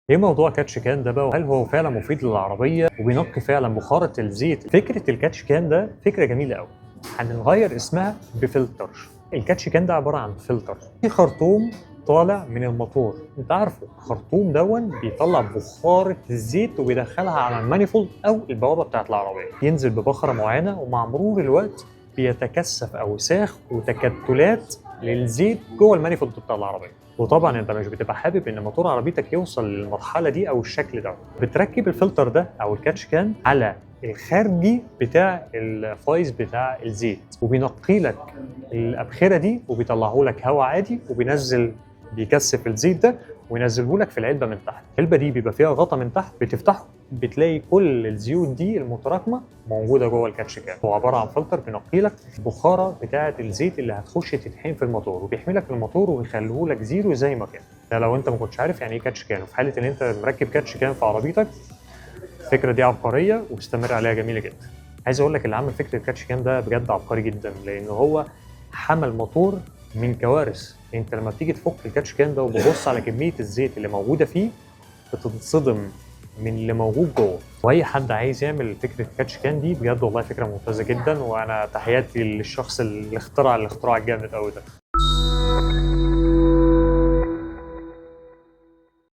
ايه موضوع كاتش كان ده بقى؟ وهل هو فعلا مفيد للعربيه وبينقي فعلا بخارة الزيت؟ فكره الكاتش كان ده فكره جميله قوي. هنغير اسمها بفلتر. الكاتش كان ده عباره عن فلتر في خرطوم طالع من الموتور. انت عارفه الخرطوم دون بيطلع بخارة الزيت وبيدخلها على المانيفولد او البوابه بتاعت العربيه، ينزل ببخره معينه ومع مرور الوقت بيتكثف اوساخ وتكتلات للزيت جوه المانيفولد بتاع العربيه. وطبعا انت مش بتبقى حابب ان موتور عربيتك يوصل للمرحله دي او الشكل ده. بتركب الفلتر ده او الكاتش كان على الخارجي بتاع الفايز بتاع الزيت، وبينقي لك الابخره دي وبيطلعه لك هواء عادي، وبينزل بيكثف الزيت ده وينزله لك في العلبه من تحت. العلبه دي بيبقى فيها غطا من تحت، بتفتحه بتلاقي كل الزيوت دي المتراكمه موجوده جوه الكاتش كان. هو عباره عن فلتر بينقي لك البخاره بتاعه الزيت اللي هتخش تتحين في الموتور، وبيحمي لك الموتور ويخليه لك زيرو زي ما كان. ده لو انت ما كنتش عارف يعني ايه كاتش كان، وفي حاله ان انت مركب كاتش كان في عربيتك، الفكره دي عبقريه واستمر عليها، جميله جدا. عايز اقول لك اللي عمل فكره الكاتش كان ده بجد عبقري جدا، لان هو حمى الموتور من كوارث. انت لما بتيجي تفك الكاتش كان ده وببص على كميه الزيت اللي موجوده فيه بتتصدم من اللي موجود جوه. واي حد عايز يعمل فكره كاتش كان دي بجد والله فكره ممتازه جدا، وانا تحياتي للشخص اللي اخترع الاختراع الجامد قوي ده.